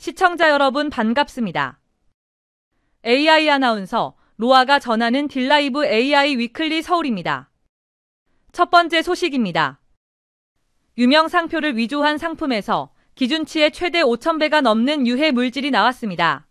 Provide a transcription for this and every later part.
시청자 여러분 반갑습니다. AI 아나운서 로아가 전하는 딜라이브 AI 위클리 서울입니다. 첫 번째 소식입니다. 유명 상표를 위조한 상품에서 기준치의 최대 5,000배가 넘는 유해 물질이 나왔습니다.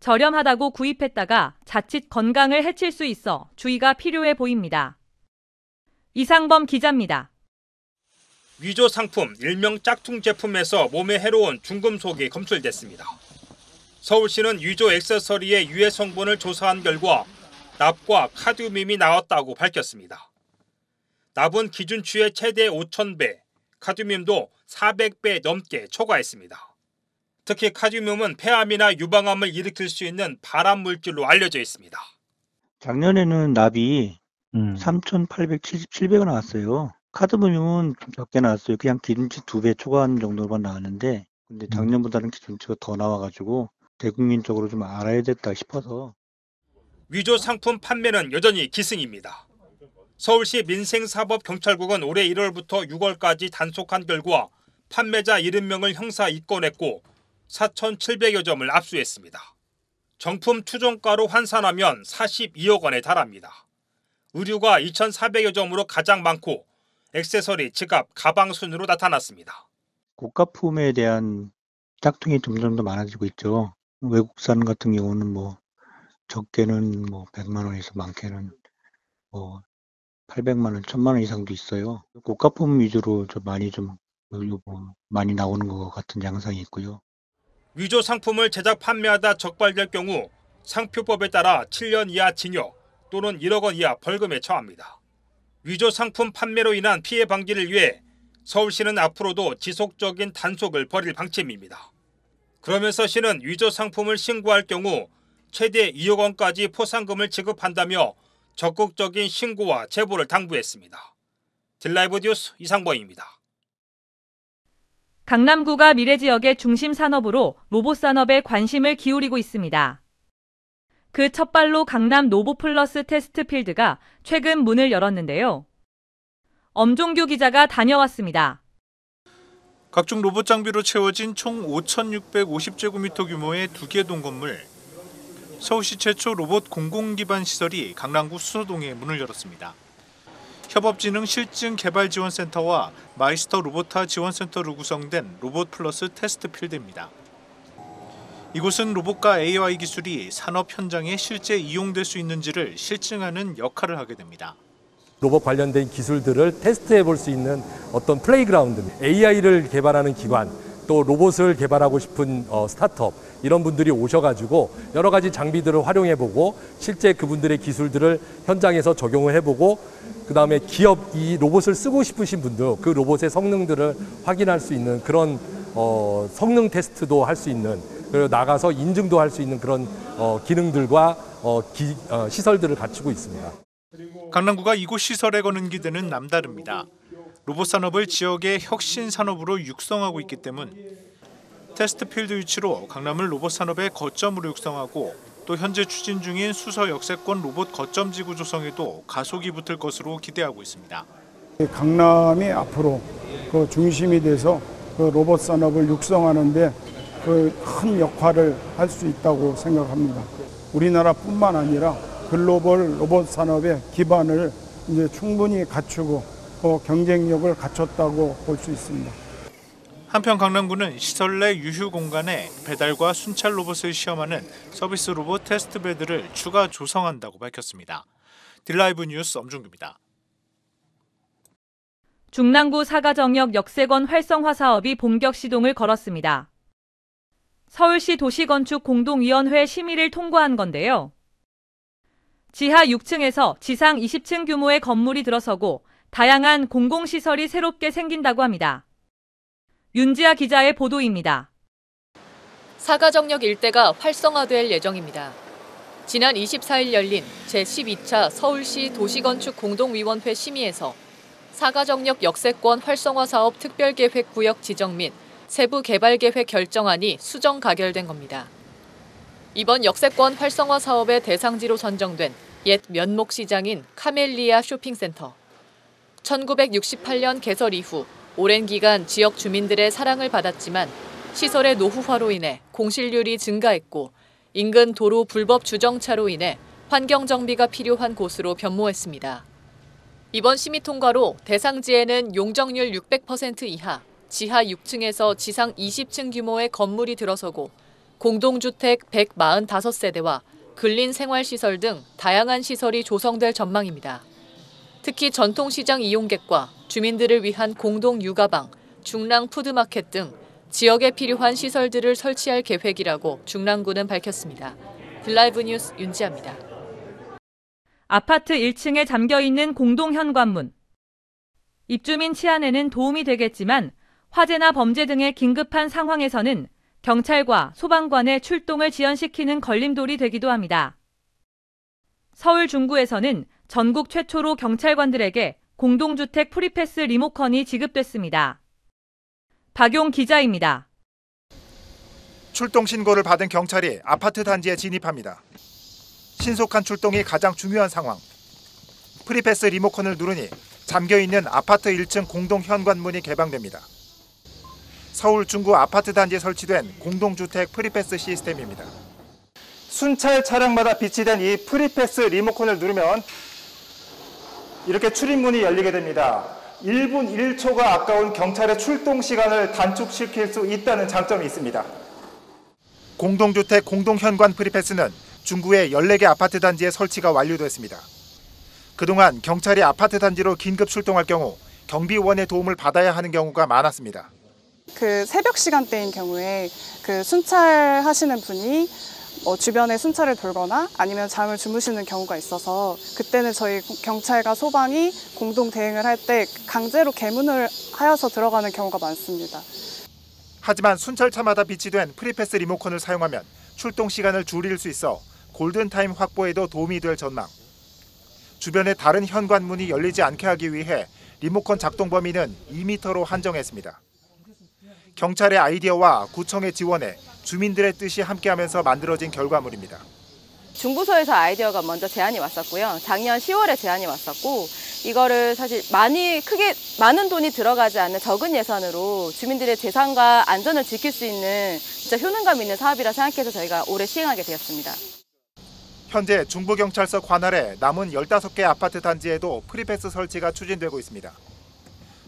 저렴하다고 구입했다가 자칫 건강을 해칠 수 있어 주의가 필요해 보입니다. 이상범 기자입니다. 위조 상품 일명 짝퉁 제품에서 몸에 해로운 중금속이 검출됐습니다. 서울시는 위조 액세서리의 유해 성분을 조사한 결과 납과 카드뮴이 나왔다고 밝혔습니다. 납은 기준치의 최대 5,000배, 카드뮴도 400배 넘게 초과했습니다. 특히 카드뮴은 폐암이나 유방암을 일으킬 수 있는 발암 물질로 알려져 있습니다. 작년에는 납이 3,877배가 나왔어요. 카드뮴은 좀 적게 나왔어요. 그냥 기준치 2배 초과한 정도만 나왔는데, 근데 작년보다는 기준치가 더 나와가지고 대국민적으로 좀 알아야 됐다 싶어서. 위조 상품 판매는 여전히 기승입니다. 서울시 민생사법경찰국은 올해 1월부터 6월까지 단속한 결과 판매자 70명을 형사 입건했고 4,700여 점을 압수했습니다. 정품 추정가로 환산하면 42억 원에 달합니다. 의류가 2,400여 점으로 가장 많고 액세서리, 지갑, 가방 순으로 나타났습니다. 고가품에 대한 짝퉁이 점점 더 많아지고 있죠. 외국산 같은 경우는 적게는 100만 원에서 많게는 800만 원, 1000만 원 이상도 있어요. 고가품 위주로 많이 나오는 것 같은 양상이 있고요. 위조 상품을 제작 판매하다 적발될 경우 상표법에 따라 7년 이하 징역 또는 1억 원 이하 벌금에 처합니다. 위조 상품 판매로 인한 피해 방지를 위해 서울시는 앞으로도 지속적인 단속을 벌일 방침입니다. 그러면서 시는 위조 상품을 신고할 경우 최대 2억 원까지 포상금을 지급한다며 적극적인 신고와 제보를 당부했습니다. 딜라이브 뉴스 이상범입니다. 강남구가 미래 지역의 중심 산업으로 로봇 산업에 관심을 기울이고 있습니다. 그 첫발로 강남 로봇플러스 테스트 필드가 최근 문을 열었는데요. 엄종규 기자가 다녀왔습니다. 각종 로봇 장비로 채워진 총 5,650제곱미터 규모의 2개 동건물. 서울시 최초 로봇 공공기반 시설이 강남구 수서동에 문을 열었습니다. 협업지능실증개발지원센터와 마이스터 로보타 지원센터로 구성된 로봇 플러스 테스트 필드입니다. 이곳은 로봇과 AI 기술이 산업 현장에 실제 이용될 수 있는지를 실증하는 역할을 하게 됩니다. 로봇 관련된 기술들을 테스트해 볼 수 있는 어떤 플레이그라운드, AI를 개발하는 기관, 또 로봇을 개발하고 싶은 스타트업 이런 분들이 오셔가지고 여러 가지 장비들을 활용해보고 실제 그분들의 기술들을 현장에서 적용을 해보고 그다음에 기업 이 로봇을 쓰고 싶으신 분들 그 로봇의 성능들을 확인할 수 있는 그런 성능 테스트도 할 수 있는 그리고 나가서 인증도 할 수 있는 그런 기능들과 시설들을 갖추고 있습니다. 강남구가 이곳 시설에 거는 기대는 남다릅니다. 로봇 산업을 지역의 혁신 산업으로 육성하고 있기 때문 테스트 필드 위치로 강남을 로봇 산업의 거점으로 육성하고 또 현재 추진 중인 수서 역세권 로봇 거점 지구 조성에도 가속이 붙을 것으로 기대하고 있습니다. 강남이 앞으로 그 중심이 돼서 그 로봇 산업을 육성하는데 그 큰 역할을 할 수 있다고 생각합니다. 우리나라뿐만 아니라 글로벌 로봇 산업의 기반을 이제 충분히 갖추고 경쟁력을 갖췄다고 볼 수 있습니다. 한편 강남구는 시설 내 유휴 공간에 배달과 순찰 로봇을 시험하는 서비스 로봇 테스트 베드를 추가 조성한다고 밝혔습니다. 딜라이브 뉴스 엄중규입니다. 중랑구 사가정역 역세권 활성화 사업이 본격 시동을 걸었습니다. 서울시 도시건축공동위원회 심의를 통과한 건데요. 지하 6층에서 지상 20층 규모의 건물이 들어서고 다양한 공공시설이 새롭게 생긴다고 합니다. 윤지아 기자의 보도입니다. 사가정역 일대가 활성화될 예정입니다. 지난 24일 열린 제12차 서울시 도시건축공동위원회 심의에서 사가정역 역세권 활성화 사업 특별계획 구역 지정 및 세부 개발계획 결정안이 수정 가결된 겁니다. 이번 역세권 활성화 사업의 대상지로 선정된 옛 면목시장인 카멜리아 쇼핑센터. 1968년 개설 이후 오랜 기간 지역 주민들의 사랑을 받았지만 시설의 노후화로 인해 공실률이 증가했고 인근 도로 불법 주정차로 인해 환경 정비가 필요한 곳으로 변모했습니다. 이번 심의 통과로 대상지에는 용적률 600% 이하, 지하 6층에서 지상 20층 규모의 건물이 들어서고 공동주택 145세대와 근린 생활시설 등 다양한 시설이 조성될 전망입니다. 특히 전통시장 이용객과 주민들을 위한 공동 육아방, 중랑 푸드마켓 등 지역에 필요한 시설들을 설치할 계획이라고 중랑구는 밝혔습니다. 딜라이브 뉴스 윤지아입니다. 아파트 1층에 잠겨있는 공동 현관문. 입주민 치안에는 도움이 되겠지만 화재나 범죄 등의 긴급한 상황에서는 경찰과 소방관의 출동을 지연시키는 걸림돌이 되기도 합니다. 서울 중구에서는 전국 최초로 경찰관들에게 공동주택 프리패스 리모컨이 지급됐습니다. 박용 기자입니다. 출동 신고를 받은 경찰이 아파트 단지에 진입합니다. 신속한 출동이 가장 중요한 상황. 프리패스 리모컨을 누르니 잠겨있는 아파트 1층 공동 현관문이 개방됩니다. 서울 중구 아파트 단지에 설치된 공동주택 프리패스 시스템입니다. 순찰 차량마다 비치된 이 프리패스 리모컨을 누르면 이렇게 출입문이 열리게 됩니다. 1분 1초가 아까운 경찰의 출동 시간을 단축시킬 수 있다는 장점이 있습니다. 공동주택 공동현관 프리패스는 중구의 14개 아파트 단지에 설치가 완료됐습니다. 그동안 경찰이 아파트 단지로 긴급 출동할 경우 경비원의 도움을 받아야 하는 경우가 많았습니다. 그 새벽 시간대인 경우에 그 순찰하시는 분이 주변에 순찰을 돌거나 아니면 잠을 주무시는 경우가 있어서 그때는 저희 경찰과 소방이 공동 대응을 할 때 강제로 개문을 하여서 들어가는 경우가 많습니다. 하지만 순찰차마다 비치된 프리패스 리모컨을 사용하면 출동 시간을 줄일 수 있어 골든타임 확보에도 도움이 될 전망. 주변의 다른 현관문이 열리지 않게 하기 위해 리모컨 작동 범위는 2m로 한정했습니다. 경찰의 아이디어와 구청의 지원에 주민들의 뜻이 함께하면서 만들어진 결과물입니다. 중부서에서 아이디어가 먼저 제안이 왔었고요. 작년 10월에 제안이 왔었고 이거를 사실 많은 돈이 들어가지 않는 적은 예산으로 주민들의 재산과 안전을 지킬 수 있는 진짜 효능감 있는 사업이라 생각해서 저희가 올해 시행하게 되었습니다. 현재 중부경찰서 관할의 남은 15개 아파트 단지에도 프리패스 설치가 추진되고 있습니다.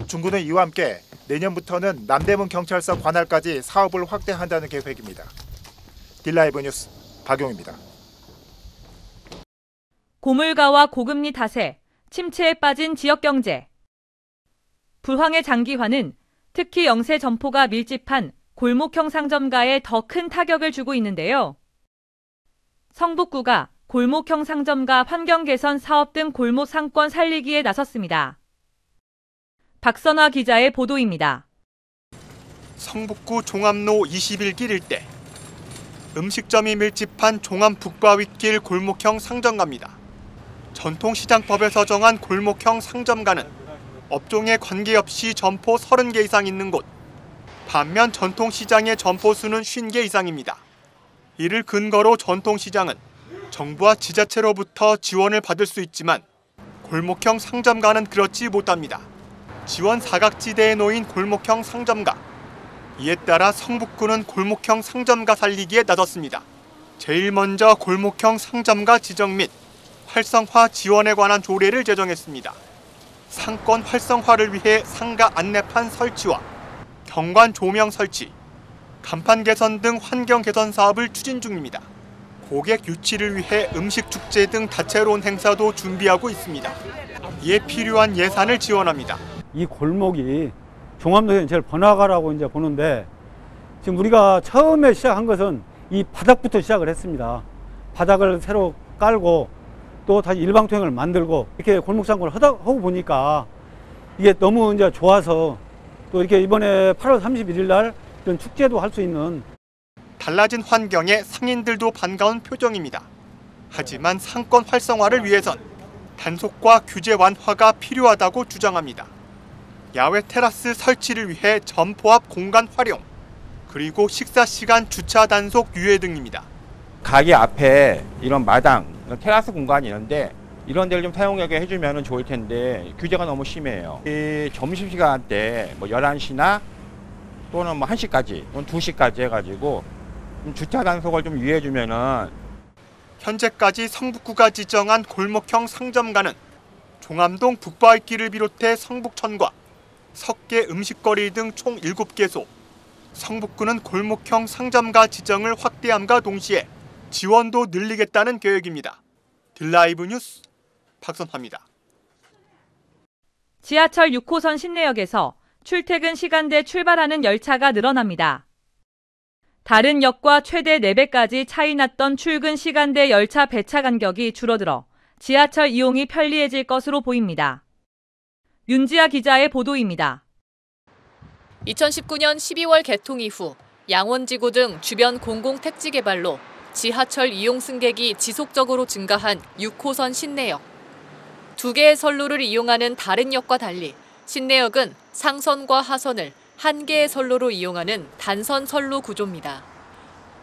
중구는 이와 함께 내년부터는 남대문 경찰서 관할까지 사업을 확대한다는 계획입니다. 딜라이브 뉴스 박용입니다. 고물가와 고금리 탓에 침체에 빠진 지역경제. 불황의 장기화는 특히 영세 점포가 밀집한 골목형 상점가에 더 큰 타격을 주고 있는데요. 성북구가 골목형 상점가 환경 개선 사업 등 골목 상권 살리기에 나섰습니다. 박선화 기자의 보도입니다. 성북구 종암로 21길 일대. 음식점이 밀집한 종암 북바윗길 골목형 상점가입니다. 전통시장법에서 정한 골목형 상점가는 업종에 관계없이 점포 30개 이상 있는 곳. 반면 전통시장의 점포 수는 50개 이상입니다. 이를 근거로 전통시장은 정부와 지자체로부터 지원을 받을 수 있지만 골목형 상점가는 그렇지 못합니다. 지원 사각지대에 놓인 골목형 상점가. 이에 따라 성북구는 골목형 상점가 살리기에 나섰습니다. 제일 먼저 골목형 상점가 지정 및 활성화 지원에 관한 조례를 제정했습니다. 상권 활성화를 위해 상가 안내판 설치와 경관 조명 설치, 간판 개선 등 환경 개선 사업을 추진 중입니다. 고객 유치를 위해 음식 축제 등 다채로운 행사도 준비하고 있습니다. 이에 필요한 예산을 지원합니다. 이 골목이 종암동에서 제일 번화가라고 이제 보는데 지금 우리가 처음에 시작한 것은 이 바닥부터 시작을 했습니다. 바닥을 새로 깔고 또 다시 일방통행을 만들고 이렇게 골목상권을 하고 보니까 이게 너무 이제 좋아서 또 이렇게 이번에 8월 31일 날 이런 축제도 할 수 있는 달라진 환경에 상인들도 반가운 표정입니다. 하지만 상권 활성화를 위해선 단속과 규제 완화가 필요하다고 주장합니다. 야외 테라스 설치를 위해 점포 앞 공간 활용, 그리고 식사 시간 주차 단속 유예 등입니다. 가게 앞에 이런 마당, 테라스 공간이 있는데 이런 데를 좀 사용하게 해주면 좋을 텐데 규제가 너무 심해요. 점심시간 때 11시나 또는 뭐 1시까지 또는 2시까지 해가지고 좀 주차 단속을 좀 유예해주면은. 현재까지 성북구가 지정한 골목형 상점가는 종암동 북바위길을 비롯해 성북천과 석계 음식거리 등 총 7개소. 성북구는 골목형 상점가 지정을 확대함과 동시에 지원도 늘리겠다는 계획입니다. 딜라이브 뉴스 박선화입니다. 지하철 6호선 신내역에서 출퇴근 시간대 출발하는 열차가 늘어납니다. 다른 역과 최대 4배까지 차이 났던 출근 시간대 열차 배차 간격이 줄어들어 지하철 이용이 편리해질 것으로 보입니다. 윤지아 기자의 보도입니다. 2019년 12월 개통 이후 양원지구 등 주변 공공택지 개발로 지하철 이용 승객이 지속적으로 증가한 6호선 신내역. 2개의 선로를 이용하는 다른 역과 달리 신내역은 상선과 하선을 1개의 선로로 이용하는 단선 선로 구조입니다.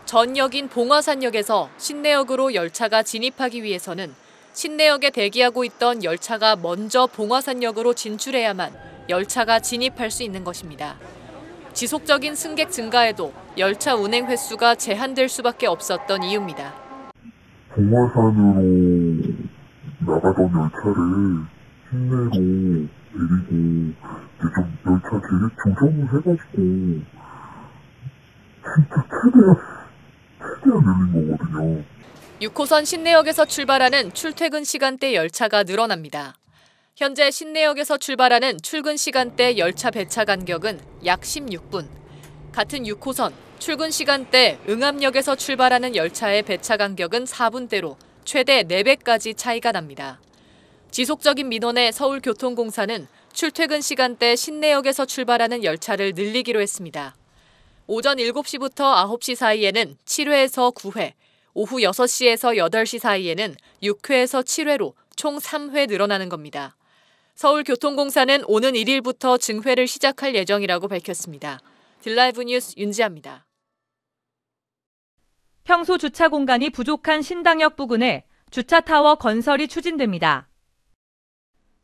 전 역인 봉화산역에서 신내역으로 열차가 진입하기 위해서는 신내역에 대기하고 있던 열차가 먼저 봉화산역으로 진출해야만 열차가 진입할 수 있는 것입니다. 지속적인 승객 증가에도 열차 운행 횟수가 제한될 수밖에 없었던 이유입니다. 봉화산으로 나가던 열차를 신내로 내리고 좀 열차 계획 조정을 해가지고 진짜 최대한 늘린 거거든요. 6호선 신내역에서 출발하는 출퇴근 시간대 열차가 늘어납니다. 현재 신내역에서 출발하는 출근 시간대 열차 배차 간격은 약 16분. 같은 6호선 출근 시간대 응암역에서 출발하는 열차의 배차 간격은 4분대로 최대 4배까지 차이가 납니다. 지속적인 민원에 서울교통공사는 출퇴근 시간대 신내역에서 출발하는 열차를 늘리기로 했습니다. 오전 7시부터 9시 사이에는 7회에서 9회, 오후 6시에서 8시 사이에는 6회에서 7회로 총 3회 늘어나는 겁니다. 서울교통공사는 오는 1일부터 증회를 시작할 예정이라고 밝혔습니다. 딜라이브 뉴스 윤지아입니다. 평소 주차 공간이 부족한 신당역 부근에 주차타워 건설이 추진됩니다.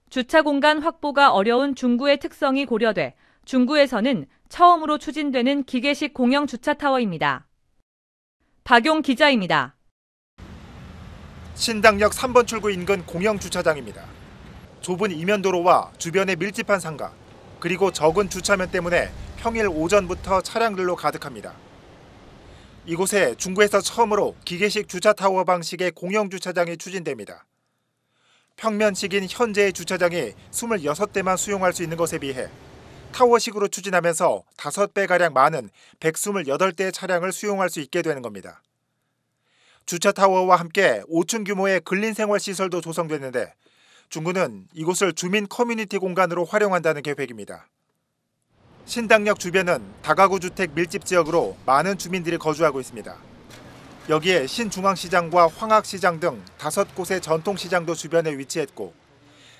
주차 공간 확보가 어려운 중구의 특성이 고려돼 중구에서는 처음으로 추진되는 기계식 공영 주차타워입니다. 박용 기자입니다. 신당역 3번 출구 인근 공영 주차장입니다. 좁은 이면도로와 주변에 밀집한 상가, 그리고 적은 주차면 때문에 평일 오전부터 차량들로 가득합니다. 이곳에 중구에서 처음으로 기계식 주차타워 방식의 공영 주차장이 추진됩니다. 평면식인 현재의 주차장이 26대만 수용할 수 있는 것에 비해 타워식으로 추진하면서 5배가량 많은 128대의 차량을 수용할 수 있게 되는 겁니다. 주차타워와 함께 5층 규모의 근린생활시설도 조성됐는데 중구는 이곳을 주민 커뮤니티 공간으로 활용한다는 계획입니다. 신당역 주변은 다가구 주택 밀집 지역으로 많은 주민들이 거주하고 있습니다. 여기에 신중앙시장과 황학시장 등 5곳의 전통시장도 주변에 위치했고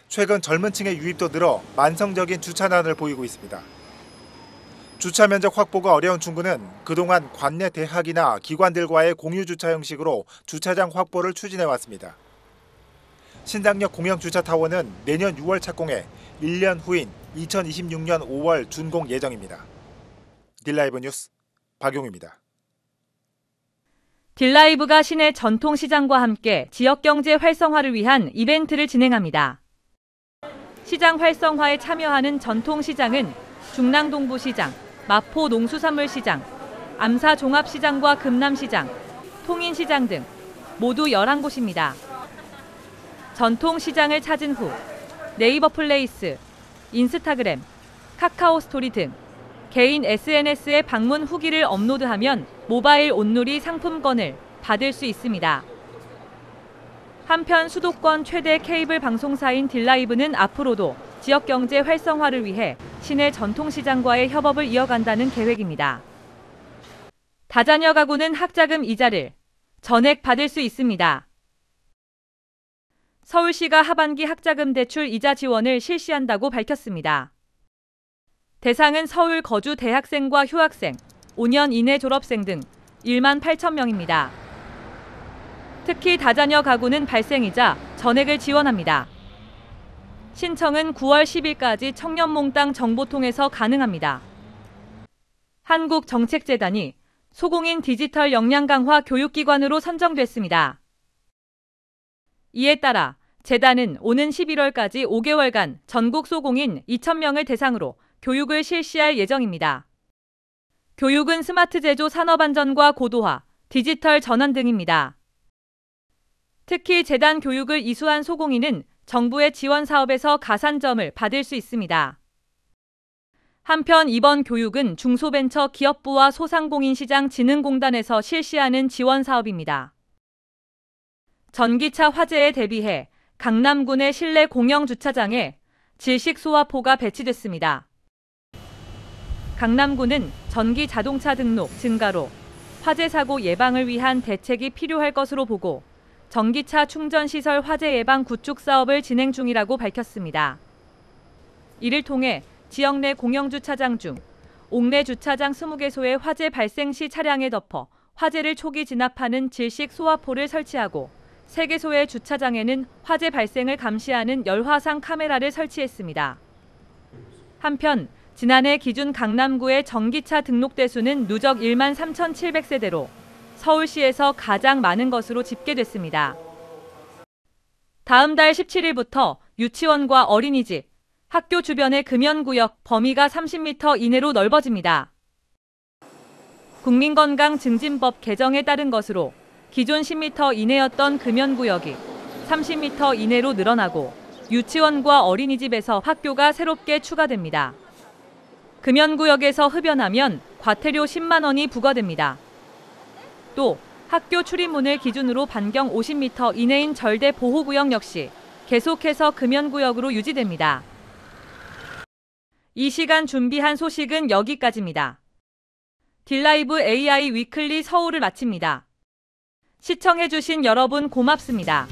최근 젊은 층의 유입도 늘어 만성적인 주차난을 보이고 있습니다. 주차 면적 확보가 어려운 중구는 그동안 관내 대학이나 기관들과의 공유 주차 형식으로 주차장 확보를 추진해왔습니다. 신당역 공영 주차타워는 내년 6월 착공해 1년 후인 2026년 5월 준공 예정입니다. 딜라이브 뉴스 박용입니다. 딜라이브가 시내 전통시장과 함께 지역경제 활성화를 위한 이벤트를 진행합니다. 시장 활성화에 참여하는 전통시장은 중랑동부시장, 마포농수산물시장, 암사종합시장과 금남시장, 통인시장 등 모두 11곳입니다. 전통시장을 찾은 후 네이버 플레이스, 인스타그램, 카카오 스토리 등 개인 SNS에 방문 후기를 업로드하면 모바일 온누리 상품권을 받을 수 있습니다. 한편 수도권 최대 케이블 방송사인 딜라이브는 앞으로도 지역경제 활성화를 위해 시내 전통시장과의 협업을 이어간다는 계획입니다. 다자녀 가구는 학자금 이자를 전액 받을 수 있습니다. 서울시가 하반기 학자금 대출 이자 지원을 실시한다고 밝혔습니다. 대상은 서울 거주 대학생과 휴학생, 5년 이내 졸업생 등 1만 8천 명입니다. 특히 다자녀 가구는 발생이자 전액을 지원합니다. 신청은 9월 10일까지 청년몽땅 정보통에서 가능합니다. 한국정책재단이 소공인 디지털 역량 강화 교육기관으로 선정됐습니다. 이에 따라 재단은 오는 11월까지 5개월간 전국 소공인 2,000명을 대상으로 교육을 실시할 예정입니다. 교육은 스마트 제조 산업 안전과 고도화, 디지털 전환 등입니다. 특히 재단 교육을 이수한 소공인은 정부의 지원 사업에서 가산점을 받을 수 있습니다. 한편 이번 교육은 중소벤처기업부와 소상공인시장진흥공단에서 실시하는 지원 사업입니다. 전기차 화재에 대비해 강남군의 실내 공영주차장에 질식소화포가 배치됐습니다. 강남군은 전기 자동차 등록 증가로 화재 사고 예방을 위한 대책이 필요할 것으로 보고 전기차 충전시설 화재 예방 구축 사업을 진행 중이라고 밝혔습니다. 이를 통해 지역 내 공영주차장 중 옥내 주차장 20개소의 화재 발생 시 차량에 덮어 화재를 초기 진압하는 질식 소화포를 설치하고 3개소의 주차장에는 화재 발생을 감시하는 열화상 카메라를 설치했습니다. 한편 지난해 기준 강남구의 전기차 등록 대수는 누적 1만 3,700세대로 서울시에서 가장 많은 것으로 집계됐습니다. 다음 달 17일부터 유치원과 어린이집, 학교 주변의 금연구역 범위가 30m 이내로 넓어집니다. 국민건강증진법 개정에 따른 것으로 기존 10m 이내였던 금연구역이 30m 이내로 늘어나고 유치원과 어린이집에서 학교가 새롭게 추가됩니다. 금연구역에서 흡연하면 과태료 10만 원이 부과됩니다. 또 학교 출입문을 기준으로 반경 50m 이내인 절대 보호구역 역시 계속해서 금연구역으로 유지됩니다. 이 시간 준비한 소식은 여기까지입니다. 딜라이브 AI 위클리 서울을 마칩니다. 시청해주신 여러분 고맙습니다.